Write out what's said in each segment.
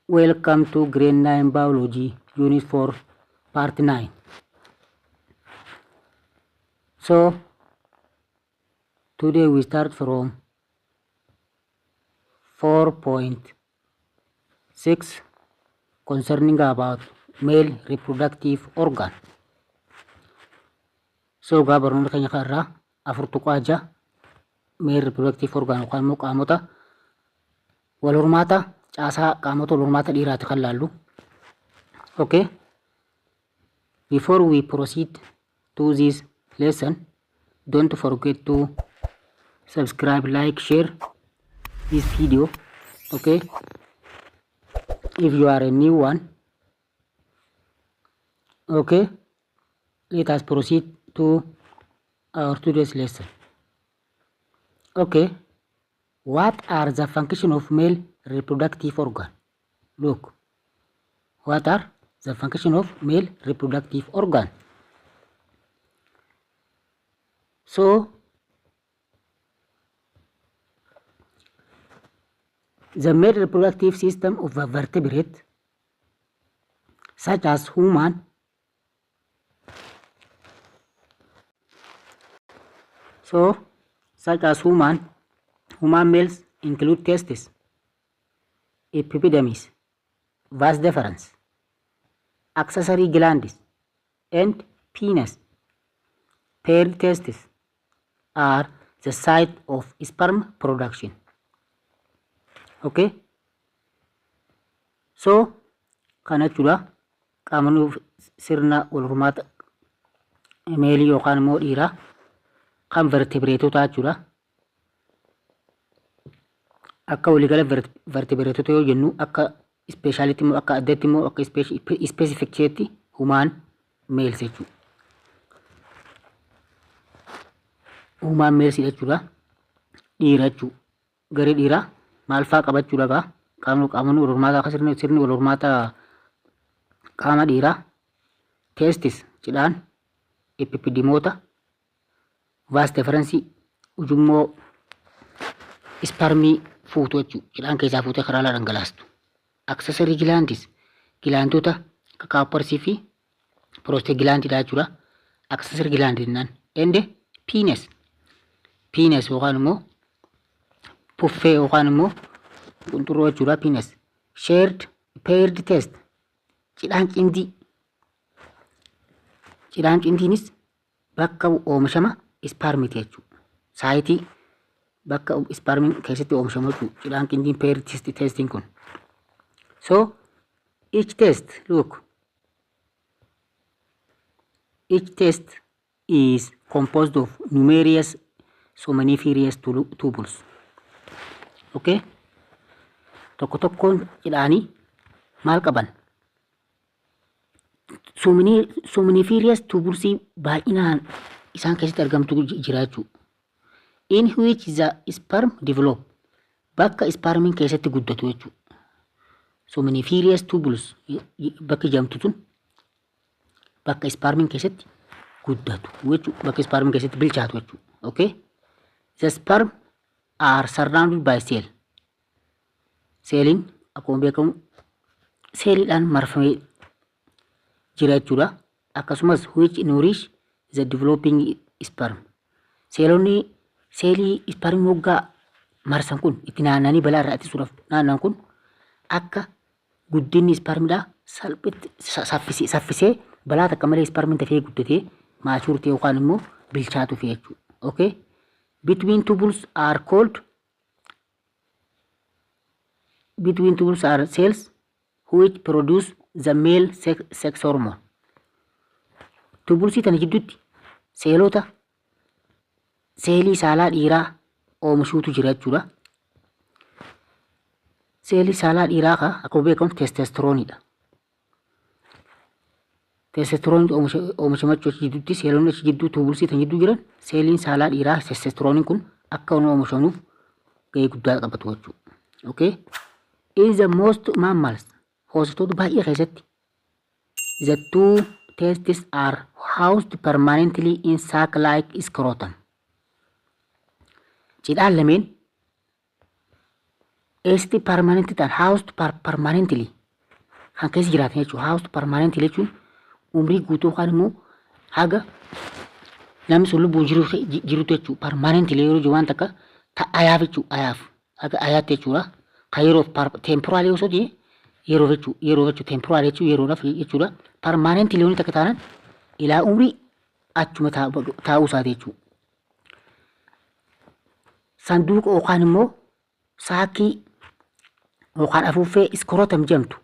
Welcome to grade 9 biology unit 4 part 9. So today we start from 4.6 concerning about male reproductive organ. So gabarun kanya karra afurtuqaja male reproductive organ kan muqamota wal hormata caasaa qaamota wal hormaata dhiiraati kan laallu. Okay, before we proceed to this lesson, don't forget to subscribe, like, share this video. Okay, if you are a new one. Okay, let us proceed to our today's lesson. Okay, what are the function of male reproductive organ? Look, what are the function of male reproductive organ? So the male reproductive system of a vertebrate such as human males include testes, epididymis, vas deferens, accessory glands, and penis. Paired testes are the site of sperm production. Okay, so kana jechuudha qaamni sirna wal hormaata meelii yookaan immoo dhiiraa kan vertebireetotaa jechuudha. Akka waliigala vertebireetota yoo jennu akka ispeeshaalitti immoo akka addaatti immoo akka ispeesifikcheetti humaan meels jechuudha. Humaan meels jechuudha dhiira jechuudha. Garee dhiiraa maal fa'aa qabachuudha gaa qaamni wal hormaataa akka sirni wal hormaataa qaama dhiiraa testis cidhaan epipidimoota vas deferensii ujummoo isparmii fuutu jechuudha. Cidhaan keessaa fuutee karaa laa dhangalaastu. Accessory glands gilaandota akka kaapparsii fi prostaglandidha jechuudha. Accessory gland jennaan. Ende penis yookaan immoo puffee yookaan immoo qunxurroo jechuudha. Penis paired test cidhaan cimdii. Cidhaan cimdiinis bakka oomishama isparmiiti jechuudha. Saayitii bakka isparmiin keessatti oomishamu jechuudha. Cidhaan cimdiin paired testiin kun. So each test is composed of numerous somniferous tubules. Okay, tokkoon cidhaanii maal qaban? Somniferous tubulesii baay'inaan isaan keessatti argamtu jira jechuudha. In which the sperm develop bakka spermiin keessatti guddatu jechuudha. Somniferous tubules bakki jamtu tun bakka spermiin keessatti guddatu jechuudha. Bakka spermiin keessatti bilchaatu jechuudha. Okay, the sperm are surrounded by cell. Seeliin akkuma beekamu seeliidhaan marfamee jira jechuudha. Akkasumas which nourish the developing sperm. Seelonni seelii sperm waggaa marsan kun itti naannanii balaa irraa ittisuudhaaf naannan kun akka guddinni spermidhaa salphitti saffisee balaa takka malee spermiin tafee guddatee maachurtee yookaan immoo bilchaatu fi jechuudha. Okay, between tubules are cells which produce the male sex hormone. Tubulsii tana jidduutti seelii saalaa dhiiraa oomishuutu jira jechuudha. Seelii saalaa dhiiraa akkuma beekamu testosterooniidha. Testosterooniin oomishamachuu achi jidduutti seelonni achi jidduu tubulsii tana jidduu jiran seeliin saalaa dhiiraa testosterooniin kun akka oomishamuuf gahee guddaa qabatu jechuudha. Okay, in the most mammals hoositoota baay'ee keessatti the two testes are housed permanently in sac-like scrotum. Cidhaan lameen eesti permanently housed permanently kan keessa jiraatan jechuudha. House permanent jechuun umrii guutuu yookaan immoo haga namni sun lubbuun jirutu jechuudha. Permanent yeroo jiru waan takka ayaaf jechuudha. Ayaaf haga ayaatti jechuudha. Kan yeroof temporaalee osoo jee yeroo jechuudha. Temporaalee jechuun yeroodhaaf jechuudha. Permanent leewwan takka taanan ilaa umrii achuma taa'uu isaati jechuudha. Sanduuqa yookaan immoo saakii yookaan afuuffee iskorotam jedhamtu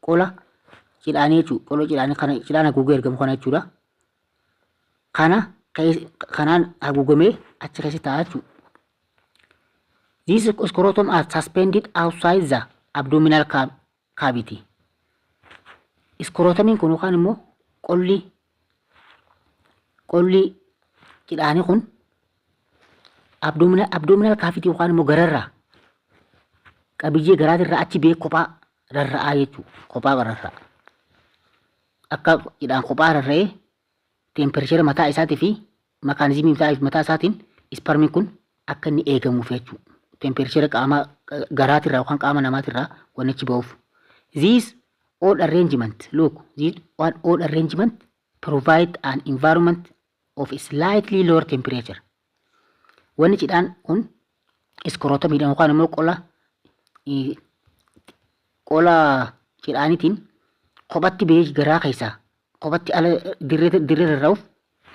qola cidhaanii jechuudha. Qola cidhaanii kana cidhaan haguugee ergamu kana jechuudha. Kanaan haguugamee achi keessa taa'a jechuudha. These scrotum are suspended outside the abdominal cavity. Scrotumiin kun yookaan immoo qolli cidhaanii kun abdominal cavity yookaan immoo gararraa qabiyyee garaatirraa achi bee kophaa rarra'aa jechuudha. Kophaa rarra'a. Akka cidhaan kophaa rarra'ee tempereechera mataa isaatii fi makaanizimii mataa isaatiin isparmiin kun akka inni eegamuuf jechuudha. Tempereechera qaama garaatirraa yookaan qaama namaatirraa waan achi ba'uuf. These all arrangement, look, these all arrangement provide an environment of slightly lower temperature. Wanni cidhaan kun iskorotomiidhaan yookaan immoo qola cidhaaniitiin kophatti ba'ee garaa keessaa kophatti ala dirree rarra'uuf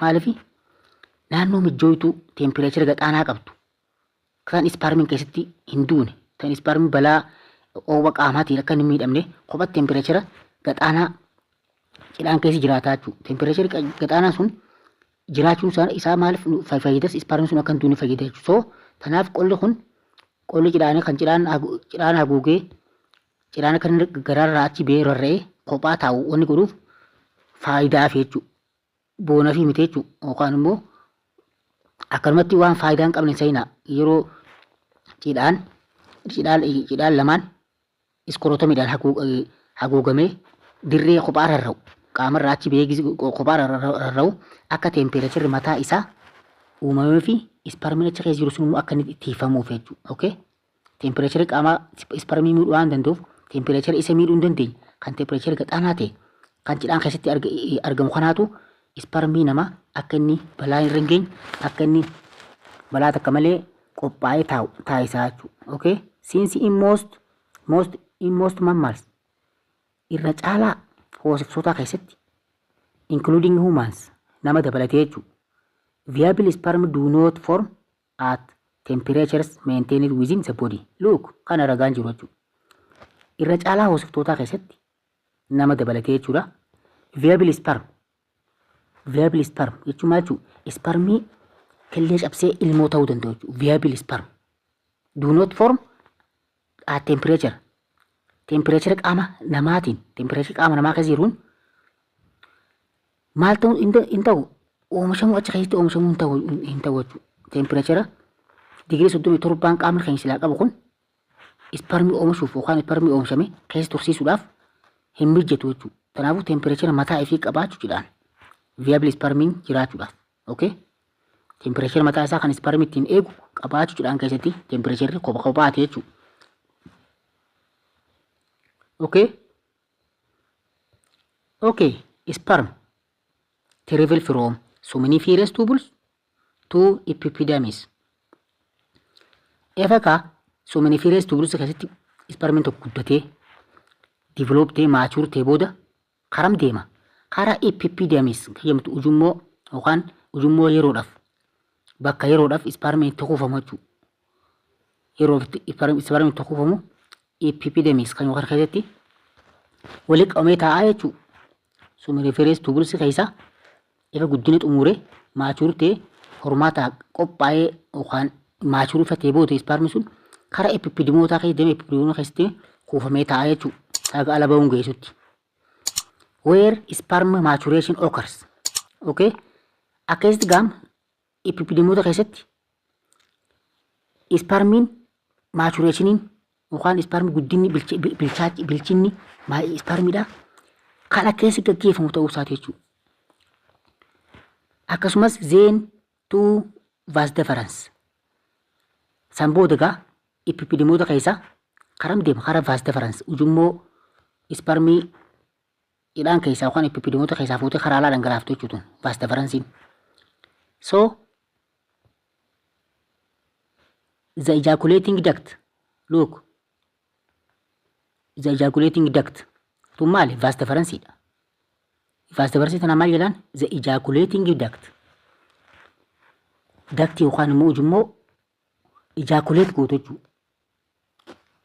maaliif naannoo mijjooytuu tempereechera gaxaanaa qabdu. Kan isparmiin keessatti hin duune, kan isparmiin balaa oowwa qaamaatiin akka hin miidhamne kophatti tempereechera gaxaanaa cidhaan keessa jiraataa jechuudha. Tempereechera gaxaanaa sun jiraachuun isaa maaliif fayyadas isparmiin sun akka hin duune fayyada jechuudha. So kanaaf qolli cidhaanii kan cidhaan haguugee cidhaan kan garaarraa achi ba'ee rarra'ee kophaa taa'u wanni godhuuf faayidaaf jechuudha. Boonaa fi miti jechuudha. Yookaan immoo akkanumatti waan faayidaa hin qabne seenaa yeroo cidhaan lamaan iskorotomiidhaan haguugamee dirree kophaa rarra'u qaamarraa achi ba'ee kophaa rarra'u akka tempereechirri mataa isaa uumamee fi isparmiin achi keessa jiru sun immoo akka inni tiifamuuf jechuudha. Okay? Tempereechirri qaamaa isparmii miidhuu waan danda'uuf tempereechirri isa miidhuu hin dandeenye kan tempereechirri gaxaanaa ta'e kan cidhaan keessatti argamu kanaatu isparmii namaa akka inni balaa hin geenye akka inni balaa takka malee qophaa'ee taa'isaa jechuudha. Okay? Since in most mammals irra caalaa hoosiftoota keessatti including humans nama dabalatee jechuudha. Viable sperm do not form at temperatures maintained within the body. Look, kana ragaan jiru jechuudha. Irra caalaa hoosiftootaa keessatti nama dabalatee jechuudha. Viable sperm jechuun maal jechuudha? Spermii killee cabsee ilmoo ta'uu danda'u jechuudha. Viable sperm do not form at temperature qaama namaatiin temperature qaama namaa keessa jiruun maal ta'uu hin ta'u oomishamuu achi keessatti oomishamuu hin ta'u jechuudha. Tempereechera digirii 37 qaamni keenya silaa qabu kun isparmii oomishuuf yookaan isparmii oomishame keessa tursiisuudhaaf hin mijjatu jechuudha. Kanaafuu tempereechera mataa ifii qabaachuu cidhaan viable spermiin jiraachuudhaaf. Okay? Tempereechera mataa isaa kan isparmii ittiin eegu qabaachuu cidhaan keessatti tempereecherri kophaate jechuudha. Okay? Okay, sperm travel from somniferous tubules to epipidermis. Efakaa somniferous tubules keessatti spermiin tokko guddatee develop ta'ee mature ta'ee booda karam deema. Karaa epipidermis jedhamtu ujummoo yookaan ujummoo yeroodhaaf bakka yeroodhaaf spermiin itti kuufamu jechuudha. Yeroof spermiin itti kuufamu epipidermis kan yookaan keessatti waliin qabamee taa'aa jechuudha. Somniferous tubules keessaa efa guddina xumuree mature ta'ee hormaata qophaa'ee yookaan mature fatee booda spermiin sun karaa epipidimootaa keessa deemee epipidimoota keessatti kuufamee taa'aa jechuudha. Saga ala ba'uun geessutti. Where sperm maturation occurs. Okay? Akkasitti gaam epipidimoota keessatti spermiin maturationiin yookaan spermi guddinni bilchinni spermiidha kan akkasii gaggeeffamu ta'uu isaati jechuudha. Akkasumas zeen to vas deferens. San booda gaa epipidimoota keessaa karam deema karaa vas deferens ujummoo isparmii idhaan keessaa yookaan epipidimoota keessaa fuutee karaa alaa dhangalaaftu jechuudha vas deferensiin. So the ejaculating duct, look, the ejaculating duct tun maali vas deferensiidha. Vas deferensii tana maal jedhaan the ejaculating duct. Ducti yookaan immoo ujummoo ejaculate gootu jechuudha.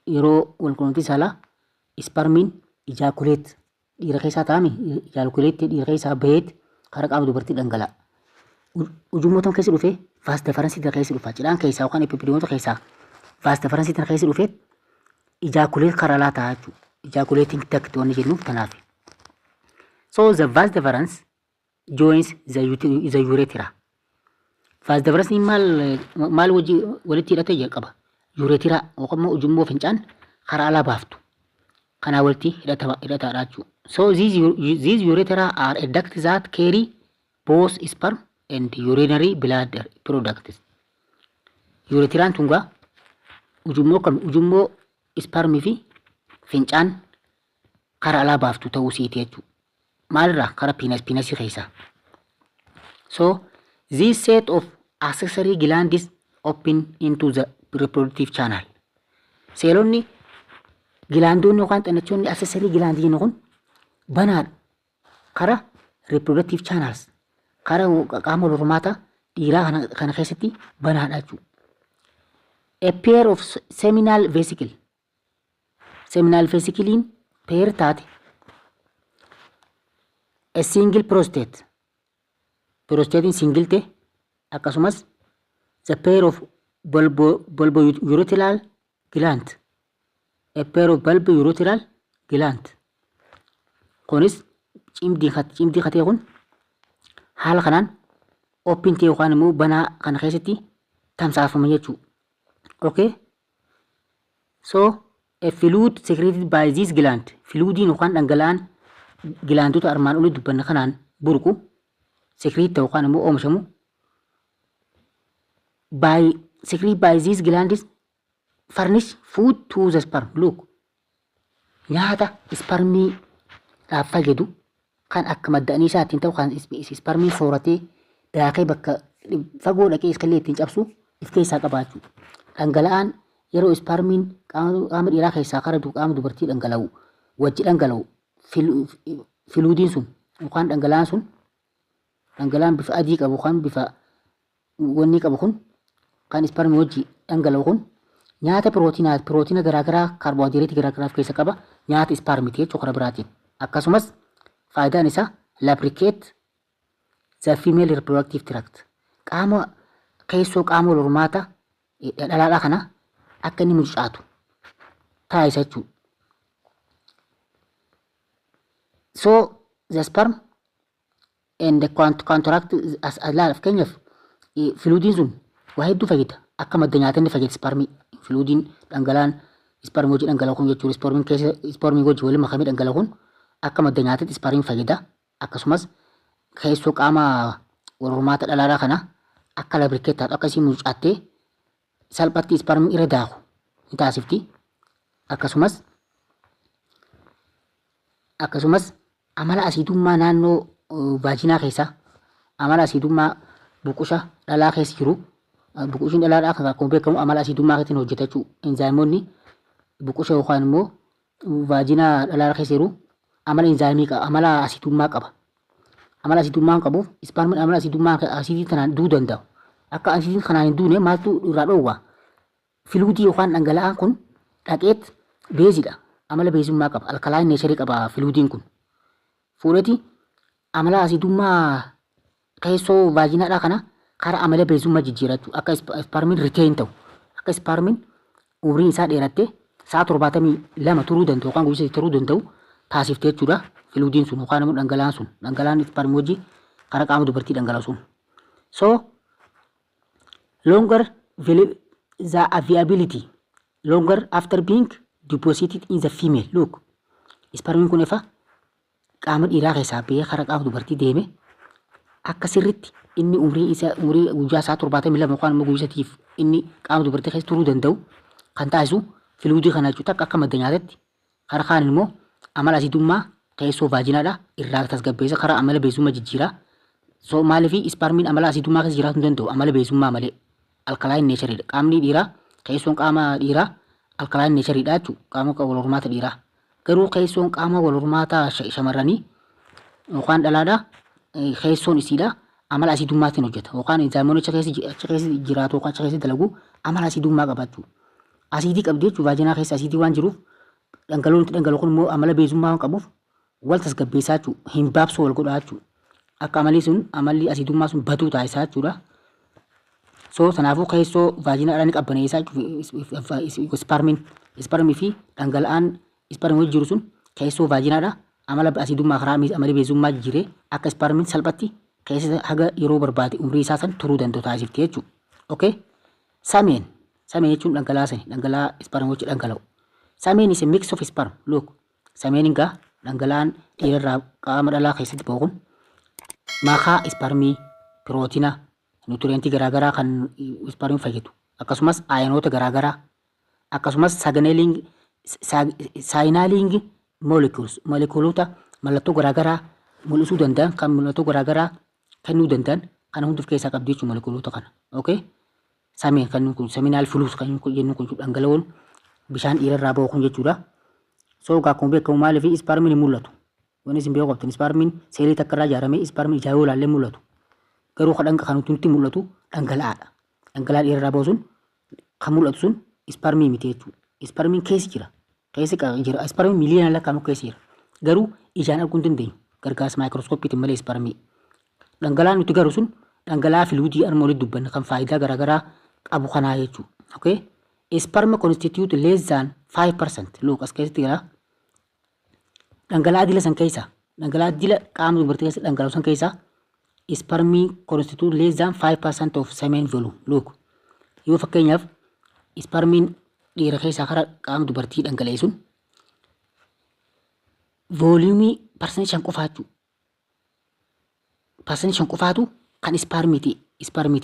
Yeroo walqunnamtii saalaa isparmiin ejaculate dhiira keessaa taa'ame ejaculate dhiira keessaa baheet karaa qaama dubartii dhangala'a. Ujummoota keessa dhufee vas deferensii tana keessa dhufa. Cidhaan keessaa yookaan epipidimoota keessaa vas deferensii tana keessa dhufee ejaculate karaa alaa ta'a jechuudha. Ejaculating duct wanni jennuuf tanaaf. So the vas deferens joins the urethra. Vas deferens maal walitti hidhatee qaba. Urethra yookaan immoo ujummoo fincaan karaa alaa baaftu. Kanaa walitti hidhataadha jechuudha. So these urethra are a duct that carry both sperm and urinary bladder products. Urethraan tungaa ujummoo spermii fi fincaan karaa alaa baaftu ta'uu siiti jechuudha. Maalirraa karaa piinasii keessaa. So this set of accessory glands open into the reproductive channel. Seelonni gilaandoonni yookaan xannachoonni accessory gland jennu kun banaadha. Karaa reproductive channels karaa qaama wal hormaata dhiiraa kana keessatti banaadha jechuudha. A pair of seminal vesicle. Seminal vesiclein pair taate. A single prostate. Prostatein single ta'e akkasumas the pair of bulbourethral gland. A pair of bulbourethral gland. Kunis cimdii katee kun haala kanaan open ta'e yookaan immoo banaa kana keessatti tamsaafama jechuudha. Okay? So a fluid secreted by this gland. Fluidiin yookaan dhangala'aan gilaandota armaan olii dubbanna kanaan burqu secrete ta'u yookaan immoo oomishamu secreted by these glands furnish food to the sperm. Look, nyaata spermii dhaaf fayyadu kan akka madda'anii isaatiin ta'u kan spermii sooratee daakee bakka fagoo dhaqee iskallee ittiin cabsu of keessaa qabaachuu. Dhangala'aan yeroo spermiin qaama dhiiraa keessaa karaa qaama dubartii dhangala'u wajji dhangala'u fluidiin sun yookaan dhangala'aan bifa adii qabu yookaan bifa wanni qabu kun kan spermii wajji dhangala'u kun nyaata pirootiina garaagaraa kaarboohayidireetii garaagaraa of keessa qaba. Nyaata spermiiti jechuudha karaa biraatiin. Akkasumas faayidaan isaa lubricate the female reproductive tract. Qaama keessoo qaama wal hormaata dhalaadhaa kana akka inni mucucaatu taasisa jechuudha. So the sperm and the contract as fakkeenyaaf fluidiin sun waa hedduu fayyada. Akka madda nyaata inni fayyada spermii. Fluidiin dhangala'aan spermii wajji dhangala'u kun jechuudha. Spermii wajji waliin makamee dhangala'u kun akka madda nyaataatti spermiin fayyada. Akkasumas keessoo qaama wal hormaata dhalaadhaa kana akka lubricate taatu akkasii mucucaattee salphatti spermiin irra daaku ni taasifti. Akkasumas amala asiidummaa naannoo vaajinaa keessaa amala asiidummaa buqusha dhalaa keessa jiru. Buqushiin dhalaadhaa kan akkuma beekamu amala asiidummaa keessatti hojjeta jechuudha. Enzaayimoonni buqusha yookaan immoo vaajinaa dhalaadhaa keessa jiru amala asiidummaa qaba. Amala asiidummaa qabuuf spermiin amala asiidii kanaan du'uu danda'u. Akka asiidiin kanaan hin duune maaltu irraa dhoowwa? Fluidii yookaan dhangala'aan kun dhaqeet beezidha. Amala beezummaa qaba. Alkalaayin neesharii qaba fluidiin kun. Fuudhati amala asiidummaa keessoo vaajinaadhaa kana karaa amala beezummaa jijjiirachuu akka spermiin retain ta'u. Akka spermiin umriin isaa dheerattee sa'a 72 turuu danda'u yookaan guyyaa 8 turuu danda'u taasiftee jechuudha. Fluidiin sun yookaan immoo dhangala'aan spermii wajji karaa qaama dubartii dhangala'u sun. So longer the availability longer after being deposited in the female. Look, spermiin kun efa qaama dhiiraa keessaa ba'ee karaa qaama dubartii deeme akka sirritti inni umrii guyyaa isaa 72 yookaan immoo guyyaa 8 inni qaama dubartii keessa turuu danda'u kan taasisu fluidii kana jechuudha. Akka madda nyaataatti karaa kaan immoo amala asiidummaa keessoo vaajinaadha irraa tasgabbeessa karaa amala beesummaa jijjiira. So maaliif isparmiin amala asiidummaa keessa jiraatu hin danda'u amala beesummaa malee alkalaayin neechariidha. Qaamni dhiiraa keessoon qaama dhiiraa alkalaayin neechariidha jechuudha. Qaama wal hormaata dhiiraa. Garuu keessoon qaama wal hormaata shamarranii yookaan dhalaadha keessoon isiidha amala asiidummaatiin hojjeta. Yookaan inzaamonni achi keessa jiraatu yookaan achi keessa dalagu amala asiidummaa qabaachuu. Asiidii qabdi jechuudha vaajinaa keessa asiidii waan jiruuf dhangala'oon itti dhangala'u kun immoo amala beesummaa waan qabuuf wal tasgabbeessaa jechuudha. Hin baabsoo wal godhaa jechuudha. Akka amalli asiidummaa sun baduu taasisaa jechuudha. So kanaafuu keessoo vaajinaadhaan qabbaneessaa jechuudha. Isparmii fi dhangala'aan isparmii wajjin jiru sun keessoo vaajinaadha amala asiidummaa karaa amala beesummaa jijjiiree akka isparmiin salphatti keessa haga yeroo barbaade umrii isaa san turuu danda'u taasifti jechuudha. Okay? Sameen jechuun dhangala'aa isparmii wajjin dhangala'u. Sameen is a mix of sperm. Look, sameen egaa dhangala'aan dhiirarraa qaama dhalaa keessatti ba'u kun makaa isparmii, pirootina, nutriyentii garaagaraa kan isparmii fayyadu. Akkasumas ayinoota garaagaraa. Akkasumas saayinaaliingi moolekuloota mallattoo garaagaraa mul'isuu danda'an kan mallattoo garaagaraa kennuu danda'an kana hundi of keessaa qabdi jechuudha moolekuloota kana. Okay? Sameen kan kun seminaal fuluus kan jennu kun dhangala'oon bishaan dhiirarraa ba'u kun jechuudha. So akkuma beekamu maaliif isparmiin hin mul'atu. Wanni isin beeku qabtan isparmiin seelii takka irraa ijaaramee isparmiin ijaaruu ilaallee mul'atu. Garuu kan nutti mul'atu dhangala'aadha. Dhangala'aa dhiirarraa ba'u sun kan mul'atu sun isparmii miti jechuudha. Isparmiin keessa jira. Isparmiin miliyoonaan lakkaa'amu keessa jira. Garuu ijaan arguu hin dandeenyu. Gargaarsa maayikirooskoopiitiin malee isparmii. Dhangala'aan nuti garuu sun dhangala'aa filuudii arma walitti dubbanne kan faayidaa garaagaraa qabu kanaa jechuudha. Okay? Sperm constitute less than 5%. Look as keessatti gara dhangala'aa dila san keessa dhangala'aa dila qaama dubartii keessa dhangala'u san keessa spermii constitute less than 5% of semen volume. Look yoo fakkeenyaaf spermiin dhiira keessaa kara qaama dubartii dhangala'e sun voluumii parsantii 5 qofaatu parsantii 5 qofaatu kan spermiiti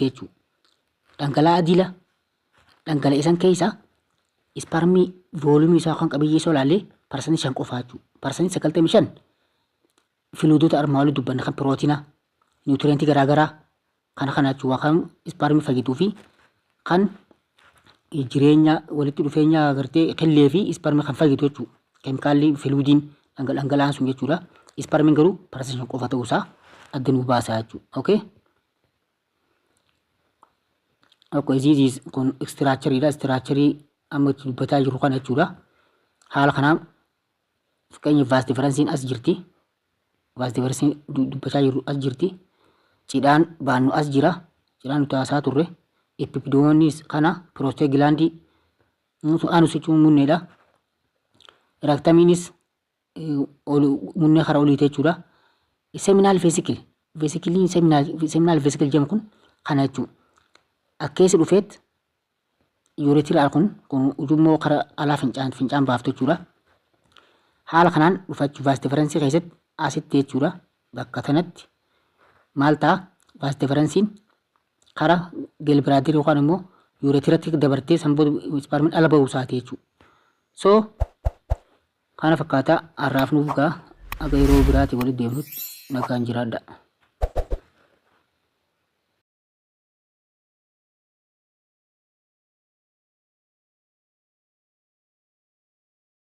jechuudha. Dhangala'aa dila dhangala'e san keessa isparmii voluumii isaa kan qabiyyee isaa ilaallee parsantii 5 qofaatu. Parsantii 95 filuudota armaa olii dubbanne kan pirootina, nutriyentii garaagaraa kana jechuudha kan isparmii fayyaduu fi kan jireenya walitti dhufeenya agartee qillee fi isparmii kan fayyadu jechuudha. Keemikaalli filuudiin dhangala'aan sun jechuudha. Isparmiin garuu parsantii 5 qofa ta'uusaa adda nu baasaa jechuudha. Okay? Okay, this kun structure amma dubbataa jiru kana jechuudha. Haala kanaan fakkeenya vast differencein as jirti. Vast differencein dubbachaa jiru as jirti. Cidhaan baannu as jira. Cidhaan nuti haasaa turre. Epipidoonis kana prostaglandii anus jechuun munneedha. Raktamiinis munnee karaa olii jechuudha. Seminaal vesikiliin seminaal vesikil jedhamu kun kana jechuudha. Akkeessa dhufeet yuureetiraal kun ujummoo karaa alaa fincaan baaftu jechuudha. Haala kanaan dhufachuu vaast differensii keessatti asitti jechuudha. Bakka kanatti maal ta'a vaast differensiin karaa gelbiraadir yookaan immoo yuureetiratti dabartee sanbooda isparmiin ala ba'uu isaati jechuudha. So kana fakkaataa har'aaf nuuf gaa aga yeroo biraatti walitti deemnutti nagaan jiraadha.